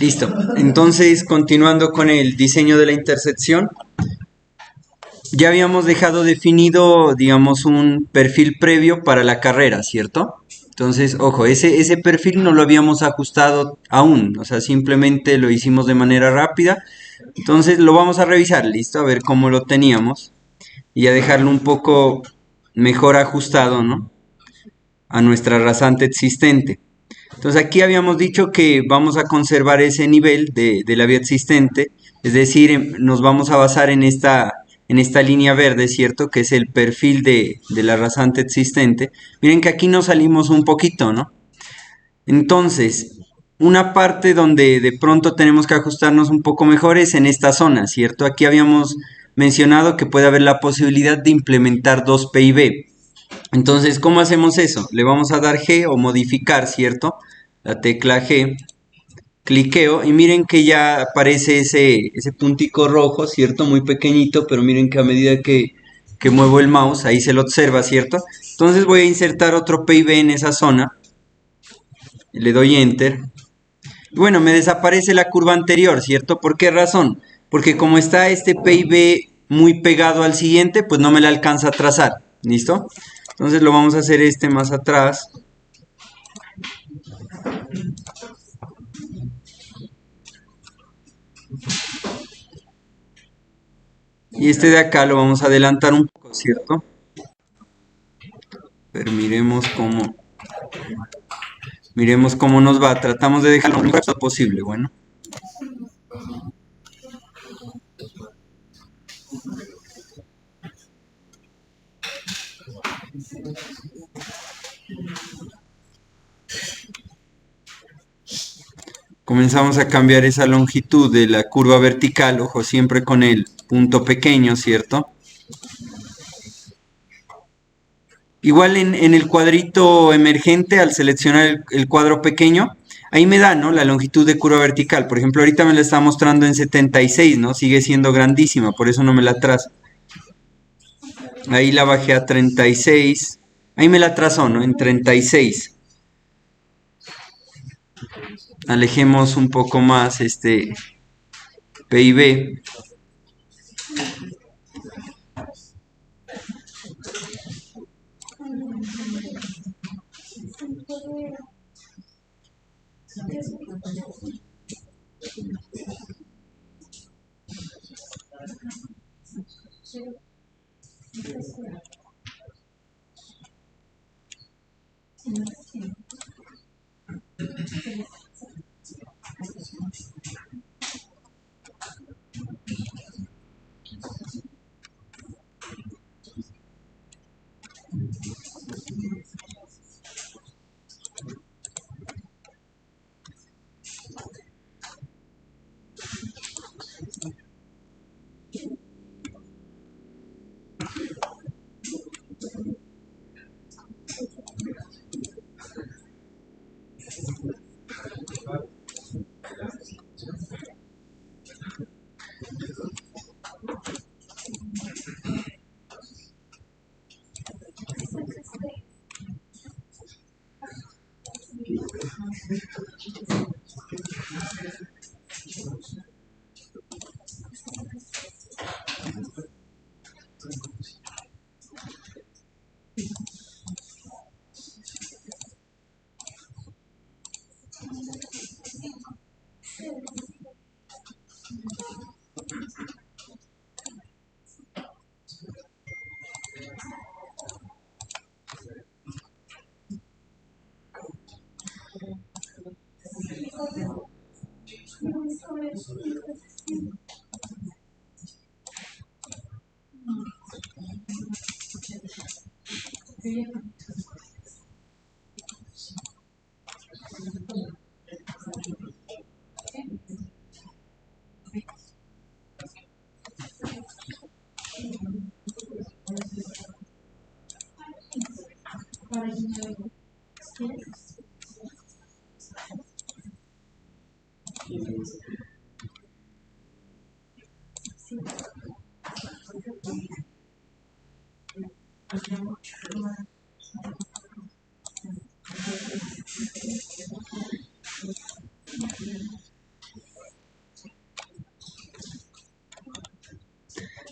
Listo. Entonces, continuando con el diseño de la intersección, ya habíamos dejado definido, digamos, un perfil previo para la carrera, ¿cierto? Entonces, ojo, ese perfil no lo habíamos ajustado aún, o sea, simplemente lo hicimos de manera rápida. Entonces, lo vamos a revisar, ¿listo? A ver cómo lo teníamos y a dejarlo un poco mejor ajustado, ¿no? A nuestra rasante existente. Entonces aquí habíamos dicho que vamos a conservar ese nivel de la vía existente, es decir, nos vamos a basar en esta línea verde, ¿cierto? Que es el perfil de la rasante existente. Miren que aquí nos salimos un poquito, ¿no? Entonces, una parte donde de pronto tenemos que ajustarnos un poco mejor es en esta zona, ¿cierto? Aquí habíamos mencionado que puede haber la posibilidad de implementar dos PIB. Entonces, ¿cómo hacemos eso? Le vamos a dar G o modificar, ¿cierto? La tecla G, cliqueo y miren que ya aparece ese puntico rojo, ¿cierto? Muy pequeñito, pero miren que a medida que muevo el mouse, ahí se lo observa, ¿cierto? Entonces voy a insertar otro PIB en esa zona, le doy Enter. Y bueno, me desaparece la curva anterior, ¿cierto? ¿Por qué razón? Porque como está este PIB muy pegado al siguiente, pues no me la alcanza a trazar, ¿listo? Entonces lo vamos a hacer este más atrás. Y este de acá lo vamos a adelantar un poco, ¿cierto? Pero miremos cómo nos va. Tratamos de dejarlo lo más posible, bueno. Comenzamos a cambiar esa longitud de la curva vertical, ojo, siempre con el punto pequeño, ¿cierto? Igual en el cuadrito emergente, al seleccionar el cuadro pequeño, ahí me da, ¿no? La longitud de curva vertical. Por ejemplo, ahorita me la está mostrando en 76, ¿no? Sigue siendo grandísima, por eso no me la trazo. Ahí la bajé a 36. Ahí me la trazó, ¿no? En 36. Alejemos un poco más este PIB.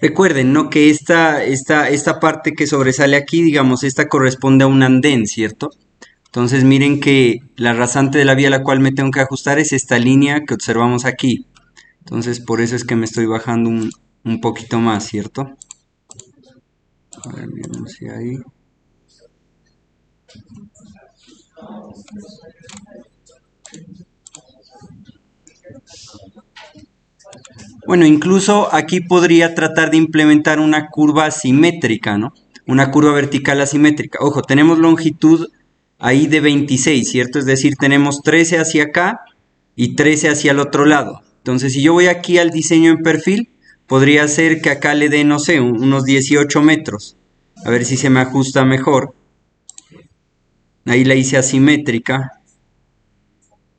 Recuerden, ¿no? Que esta parte que sobresale aquí, digamos, esta corresponde a un andén, ¿cierto? Entonces miren que la rasante de la vía a la cual me tengo que ajustar es esta línea que observamos aquí. Entonces por eso es que me estoy bajando un poquito más, ¿cierto? A ver, miremos si ahí. Bueno, incluso aquí podría tratar de implementar una curva asimétrica, ¿no? Una curva vertical asimétrica. Ojo, tenemos longitud ahí de 26, ¿cierto? Es decir, tenemos 13 hacia acá y 13 hacia el otro lado. Entonces, si yo voy aquí al diseño en perfil, podría ser que acá le dé, no sé, unos 18 metros. A ver si se me ajusta mejor. Ahí la hice asimétrica.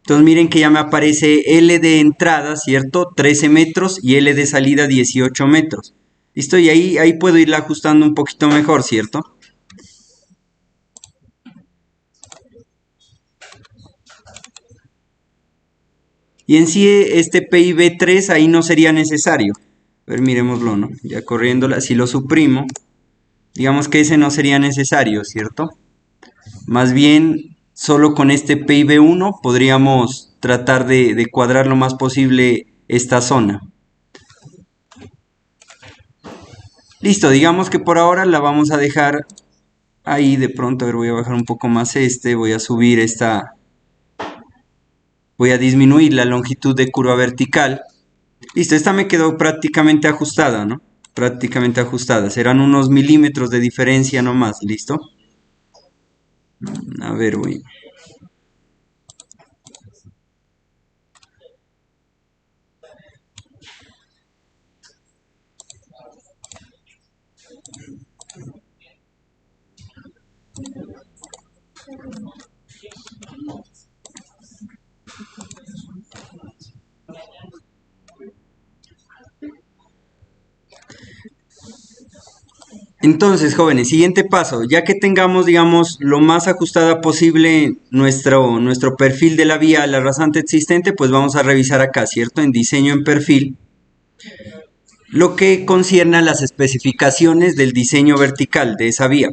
Entonces miren que ya me aparece L de entrada, ¿cierto? 13 metros y L de salida 18 metros. ¿Listo? Y ahí puedo irla ajustando un poquito mejor, ¿cierto? Y en sí este PIB 3 ahí no sería necesario. A ver, miremoslo, ¿no? Ya corriéndola, si lo suprimo, digamos que ese no sería necesario, ¿cierto? Más bien, solo con este PIB 1 podríamos tratar de cuadrar lo más posible esta zona. Listo, digamos que por ahora la vamos a dejar ahí. De pronto, a ver, voy a bajar un poco más voy a subir voy a disminuir la longitud de curva vertical. Listo, esta me quedó prácticamente ajustada, ¿no? Prácticamente ajustada, serán unos milímetros de diferencia nomás, ¿listo? A ver, voy. Entonces, jóvenes, siguiente paso, ya que tengamos, digamos, lo más ajustada posible nuestro perfil de la vía, la rasante existente, pues vamos a revisar acá, ¿cierto? En diseño en perfil, lo que concierne a las especificaciones del diseño vertical de esa vía.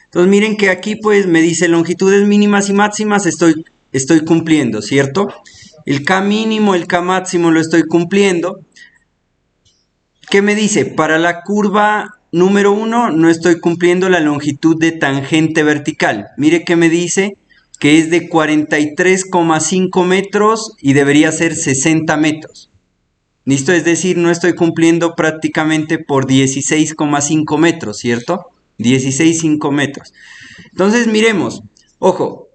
Entonces miren que aquí pues me dice longitudes mínimas y máximas estoy cumpliendo, ¿cierto? El K mínimo, el K máximo lo estoy cumpliendo. ¿Qué me dice? Para la curva número 1 no estoy cumpliendo la longitud de tangente vertical. Mire que me dice que es de 43,5 metros y debería ser 60 metros. ¿Listo? Es decir, no estoy cumpliendo prácticamente por 16,5 metros, ¿cierto? 16,5 metros. Entonces, miremos. Ojo,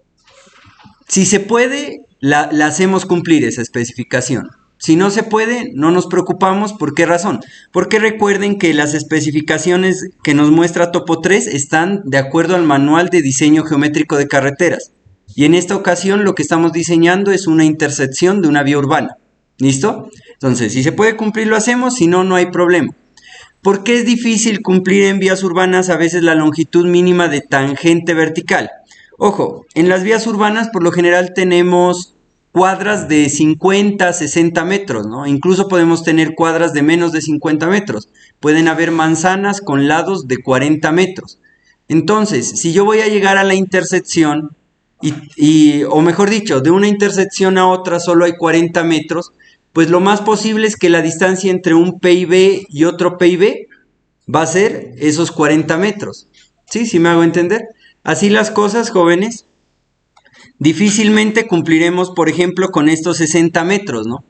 si se puede, la hacemos cumplir esa especificación. Si no se puede, no nos preocupamos. ¿Por qué razón? Porque recuerden que las especificaciones que nos muestra Topo 3 están de acuerdo al manual de diseño geométrico de carreteras. Y en esta ocasión lo que estamos diseñando es una intersección de una vía urbana. ¿Listo? Entonces, si se puede cumplir, lo hacemos, si no, no hay problema. ¿Por qué es difícil cumplir en vías urbanas a veces la longitud mínima de tangente vertical? Ojo, en las vías urbanas por lo general tenemos cuadras de 50, 60 metros, ¿no? Incluso podemos tener cuadras de menos de 50 metros. Pueden haber manzanas con lados de 40 metros. Entonces, si yo voy a llegar a la intersección, o mejor dicho, de una intersección a otra solo hay 40 metros, pues lo más posible es que la distancia entre un PIB y otro PIB va a ser esos 40 metros. ¿Sí? ¿Sí me hago entender? Así las cosas, jóvenes, difícilmente cumpliremos, por ejemplo, con estos 60 metros, ¿no?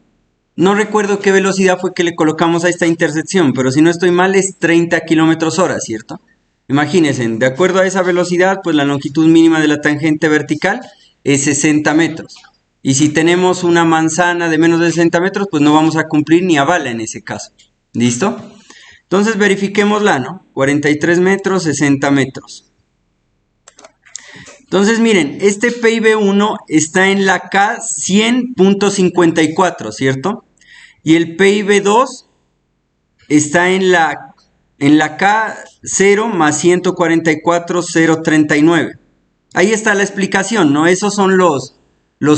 No recuerdo qué velocidad fue que le colocamos a esta intersección, pero si no estoy mal es 30 kilómetros hora, ¿cierto? Imagínense, de acuerdo a esa velocidad, pues la longitud mínima de la tangente vertical es 60 metros. Y si tenemos una manzana de menos de 60 metros, pues no vamos a cumplir ni a bala en ese caso. ¿Listo? Entonces verifiquémosla, ¿no? 43 metros, 60 metros. Entonces miren, este PIB1 está en la K 100.54, ¿cierto? Y el PIB2 está en la K 0 más 144,039. Ahí está la explicación, ¿no? Esos son los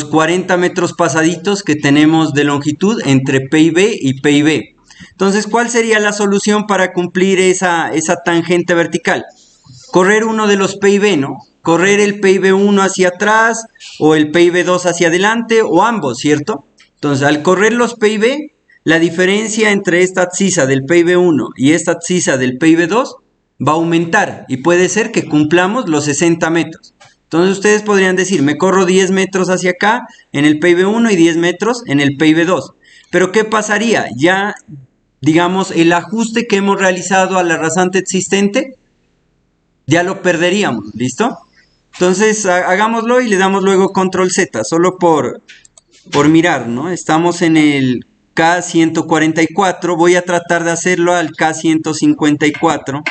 40 metros pasaditos que tenemos de longitud entre PIB y PIB. Entonces, ¿cuál sería la solución para cumplir esa tangente vertical? Correr uno de los PIB, ¿no? Correr el PIB 1 hacia atrás o el PIB 2 hacia adelante o ambos, ¿cierto? Entonces, al correr los PIB, la diferencia entre esta abscisa del PIB 1 y esta abscisa del PIB 2 va a aumentar y puede ser que cumplamos los 60 metros. Entonces ustedes podrían decir, me corro 10 metros hacia acá en el PIB 1 y 10 metros en el PIB 2. Pero ¿qué pasaría? Ya, digamos, el ajuste que hemos realizado a la rasante existente, ya lo perderíamos, ¿listo? Entonces hagámoslo y le damos luego control Z, solo por mirar, ¿no? Estamos en el K144, voy a tratar de hacerlo al K154.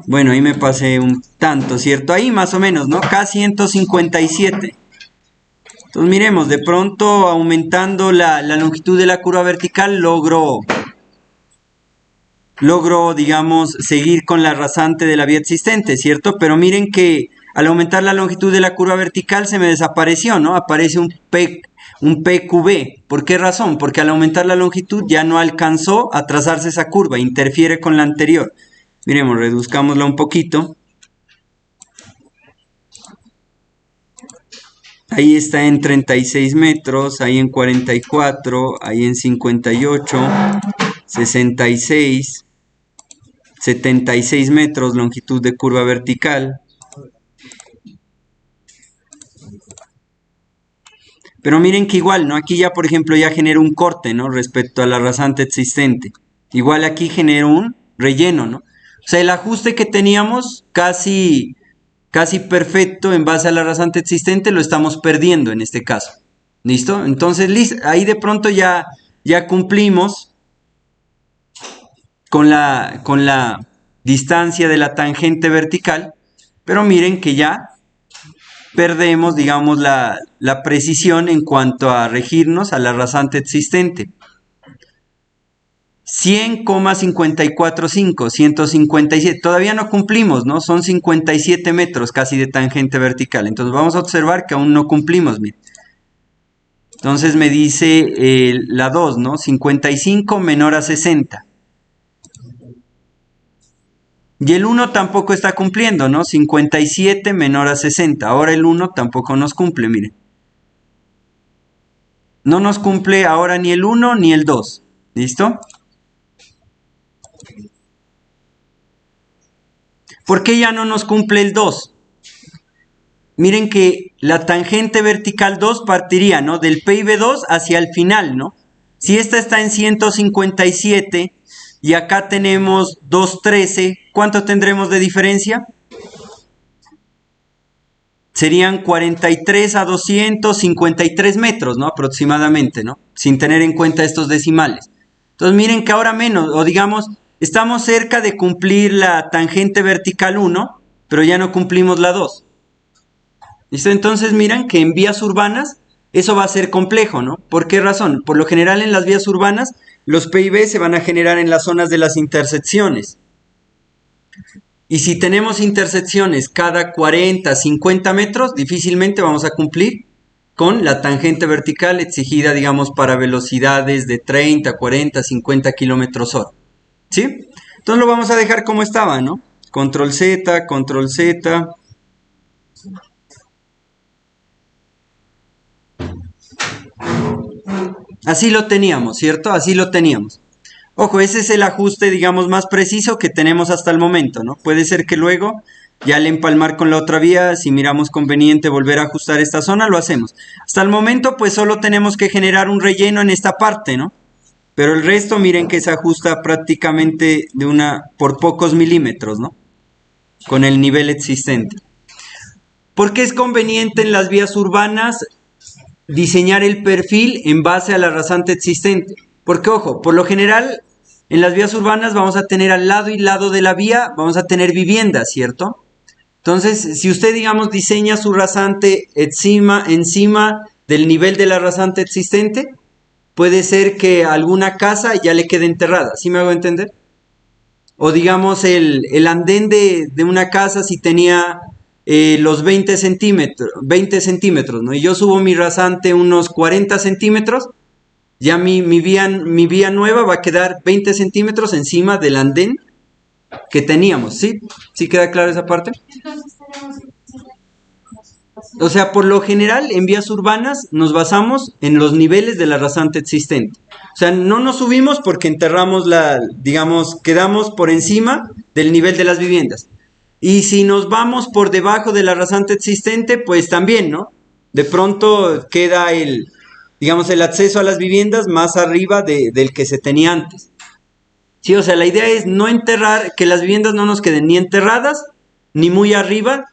Bueno, ahí me pasé un tanto, ¿cierto? Ahí más o menos, ¿no? K157. Entonces miremos, de pronto aumentando la longitud de la curva vertical logro, digamos, seguir con la rasante de la vía existente, ¿cierto? Pero miren que al aumentar la longitud de la curva vertical se me desapareció, ¿no? Aparece un PQB. ¿Por qué razón? Porque al aumentar la longitud ya no alcanzó a trazarse esa curva, interfiere con la anterior. Miremos, reduzcámosla un poquito. Ahí está en 36 metros, ahí en 44, ahí en 58, 66, 76 metros longitud de curva vertical. Pero miren que igual, ¿no? Aquí ya, por ejemplo, ya genero un corte, ¿no? Respecto a la rasante existente. Igual aquí genero un relleno, ¿no? O sea, el ajuste que teníamos casi perfecto en base a la rasante existente lo estamos perdiendo en este caso. ¿Listo? Entonces, ahí de pronto ya cumplimos con la distancia de la tangente vertical, pero miren que ya perdemos, digamos, la precisión en cuanto a regirnos a la rasante existente. 100,545, 157, todavía no cumplimos, ¿no? Son 57 metros casi de tangente vertical. Entonces vamos a observar que aún no cumplimos, miren. Entonces me dice la 2, ¿no? 55 menor a 60. Y el 1 tampoco está cumpliendo, ¿no? 57 menor a 60. Ahora el 1 tampoco nos cumple, miren. No nos cumple ahora ni el 1 ni el 2. ¿Listo? ¿Por qué ya no nos cumple el 2? Miren que la tangente vertical 2 partiría, ¿no? Del PIB 2 hacia el final, ¿no? Si esta está en 157 y acá tenemos 213, ¿cuánto tendremos de diferencia? Serían 43 a 253 metros, ¿no? Aproximadamente, ¿no? Sin tener en cuenta estos decimales. Entonces miren que ahora menos, o digamos, estamos cerca de cumplir la tangente vertical 1, pero ya no cumplimos la 2. ¿Listo? Entonces miran que en vías urbanas eso va a ser complejo, ¿no? ¿Por qué razón? Por lo general en las vías urbanas los PIB se van a generar en las zonas de las intersecciones. Y si tenemos intersecciones cada 40, 50 metros, difícilmente vamos a cumplir con la tangente vertical exigida, digamos, para velocidades de 30, 40, 50 kilómetros hora. ¿Sí? Entonces lo vamos a dejar como estaba, ¿no? Control Z, control Z. Así lo teníamos, ¿cierto? Así lo teníamos. Ojo, ese es el ajuste, digamos, más preciso que tenemos hasta el momento, ¿no? Puede ser que luego, ya al empalmar con la otra vía, si miramos conveniente volver a ajustar esta zona, lo hacemos. Hasta el momento, pues solo tenemos que generar un relleno en esta parte, ¿no? Pero el resto, miren que se ajusta prácticamente por pocos milímetros, ¿no? Con el nivel existente. ¿Por qué es conveniente en las vías urbanas diseñar el perfil en base a la rasante existente? Porque, ojo, por lo general, en las vías urbanas vamos a tener al lado y lado de la vía, vamos a tener viviendas, ¿cierto? Entonces, si usted, digamos, diseña su rasante encima del nivel de la rasante existente, puede ser que alguna casa ya le quede enterrada, ¿sí me hago entender? O digamos, el andén de una casa si tenía los 20 centímetros, ¿no? Y yo subo mi rasante unos 40 centímetros, Ya mi vía nueva va a quedar 20 centímetros encima del andén que teníamos, ¿sí? ¿Sí queda claro esa parte? Entonces tenemos que O sea, por lo general, en vías urbanas nos basamos en los niveles de la rasante existente. O sea, no nos subimos porque enterramos digamos, quedamos por encima del nivel de las viviendas. Y si nos vamos por debajo de la rasante existente, pues también, ¿no? De pronto queda digamos, el acceso a las viviendas más arriba del que se tenía antes. Sí, o sea, la idea es no enterrar, que las viviendas no nos queden ni enterradas, ni muy arriba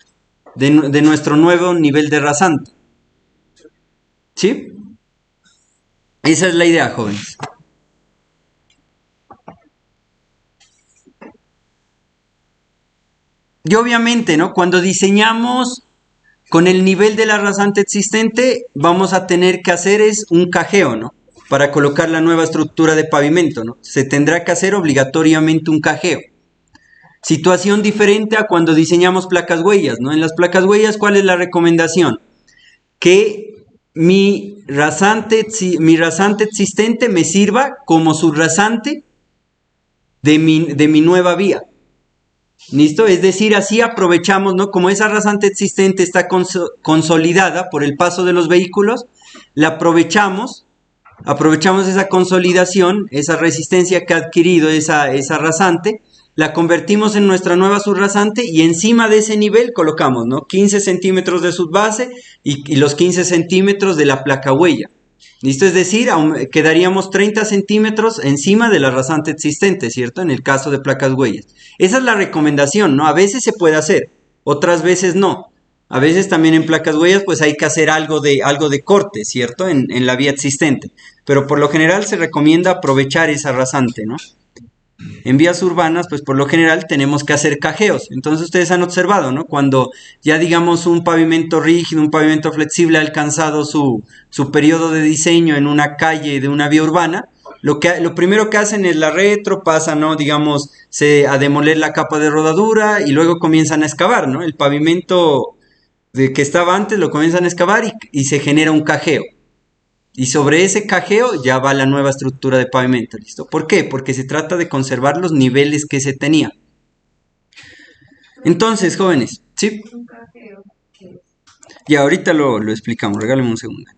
de nuestro nuevo nivel de rasante. ¿Sí? Esa es la idea, jóvenes. Y obviamente, ¿no? Cuando diseñamos con el nivel de la rasante existente, vamos a tener que hacer es un cajeo, ¿no? Para colocar la nueva estructura de pavimento, ¿no? Se tendrá que hacer obligatoriamente un cajeo. Situación diferente a cuando diseñamos placas huellas, ¿no? En las placas huellas, ¿cuál es la recomendación? Que mi rasante existente me sirva como subrasante de mi nueva vía. ¿Listo? Es decir, así aprovechamos, ¿no? Como esa rasante existente está consolidada por el paso de los vehículos, la aprovechamos esa consolidación, esa resistencia que ha adquirido esa rasante, la convertimos en nuestra nueva subrasante y encima de ese nivel colocamos, ¿no? 15 centímetros de subbase y los 15 centímetros de la placa huella. ¿Listo? Es decir, quedaríamos 30 centímetros encima de la rasante existente, ¿cierto? En el caso de placas huellas. Esa es la recomendación, ¿no? A veces se puede hacer, otras veces no. A veces también en placas huellas pues hay que hacer algo de corte, ¿cierto? En la vía existente. Pero por lo general se recomienda aprovechar esa rasante, ¿no? En vías urbanas, pues por lo general tenemos que hacer cajeos. Entonces ustedes han observado, ¿no? Cuando ya digamos un pavimento rígido, un pavimento flexible ha alcanzado su periodo de diseño en una calle de una vía urbana, lo primero que hacen es la retro, pasan, ¿no? Digamos, a demoler la capa de rodadura y luego comienzan a excavar, ¿no? El pavimento que estaba antes lo comienzan a excavar y se genera un cajeo. Y sobre ese cajeo ya va la nueva estructura de pavimento, ¿listo? ¿Por qué? Porque se trata de conservar los niveles que se tenía. Entonces, jóvenes, ¿sí? un cajeo que Y ahorita lo explicamos, regálame un segundo.